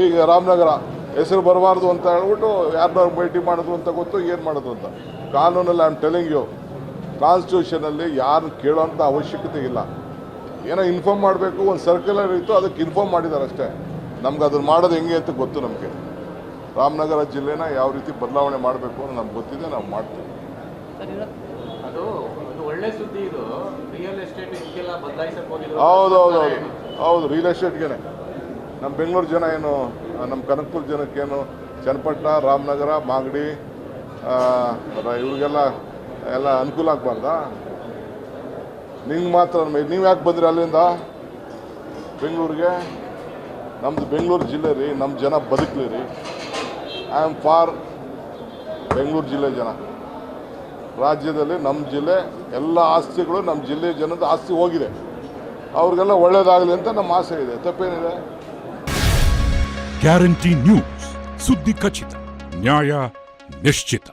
ಈಗ ರಾಮನಗರ ಹೆಸರು ಬರಬಾರ್ದು ಅಂತ ಹೇಳ್ಬಿಟ್ಟು ಯಾರನ್ನ ಭೇಟಿ ಮಾಡೋದು ಅಂತ ಗೊತ್ತು, ಏನು ಮಾಡೋದು ಅಂತ. ಕಾನೂನಲ್ಲಿ ಐ ಆಮ್ ಟೆಲಿಂಗ್ ಯು, ಕಾನ್ಸ್ಟಿಟ್ಯೂಷನಲ್ಲಿ ಯಾರು ಕೇಳೋಂಥ ಅವಶ್ಯಕತೆ ಇಲ್ಲ. ಏನೋ ಇನ್ಫಾರ್ಮ್ ಮಾಡಬೇಕು, ಒಂದು ಸರ್ಕ್ಯುಲರ್ ಇತ್ತು, ಅದಕ್ಕೆ ಇನ್ಫಾರ್ಮ್ ಮಾಡಿದ್ದಾರೆ ಅಷ್ಟೇ. ನಮ್ಗೆ ಅದನ್ನು ಮಾಡೋದು ಹೆಂಗೆ ಅಂತ ಗೊತ್ತು. ನಮಗೆ ರಾಮನಗರ ಜಿಲ್ಲೆನ ಯಾವ ರೀತಿ ಬದಲಾವಣೆ ಮಾಡಬೇಕು ಅಂತ ನಮ್ಗೆ ಗೊತ್ತಿದೆ, ನಾವು ಮಾಡ್ತೀವಿ. ಅದು ಒಳ್ಳೆ ಸುದ್ದಿ. ಇದು ರಿಯಲ್ ಎಸ್ಟೇಟ್ ಇದಕ್ಕೆಲ್ಲ ಬದಲಾಯಿಸಕ್ಕೆ ಹೋಗಿದ್ರು. ಹೌದು ರಿಯಲ್ ಎಸ್ಟೇಟ್ಗೆ ನಮ್ಮ ಬೆಂಗಳೂರು ಜನ ಏನು, ನಮ್ಮ ಕನಕಪುರ ಜನಕ್ಕೇನು ಚನ್ನಪಟ್ಟಣ, ರಾಮನಗರ, ಮಾಗಡಿ ಇವ್ರಿಗೆಲ್ಲ ಅನುಕೂಲ ಆಗಬಾರ್ದಾ? ನಿಂಗೆ ಮಾತ್ರ ನೀವು ಯಾಕೆ ಬಂದ್ರಿ ಅಲ್ಲಿಂದ ಬೆಂಗಳೂರಿಗೆ? ನಮ್ಮದು ಬೆಂಗಳೂರು ಜಿಲ್ಲೆ ರೀ, ನಮ್ಮ ಜನ ಬದುಕಲಿ ರೀ. ಐ ಆಮ್ ಫಾರ್ ಬೆಂಗಳೂರು ಜಿಲ್ಲೆ ಜನ. ರಾಜ್ಯದಲ್ಲಿ ನಮ್ಮ ಜಿಲ್ಲೆ ಎಲ್ಲ ಆಸ್ತಿಗಳು ನಮ್ಮ ಜಿಲ್ಲೆ ಜನದ ಆಸ್ತಿ ಹೋಗಿದೆ, ಅವ್ರಿಗೆಲ್ಲ ಒಳ್ಳೇದಾಗಲಿ ಅಂತ ನಮ್ಮ ಆಸೆ ಇದೆ. ತಪ್ಪೇನಿದೆ? ಗ್ಯಾರಂಟಿ ನ್ಯೂಸ್, ಸುದ್ದಿ ಖಚಿತ, ನ್ಯಾಯ ನಿಶ್ಚಿತ.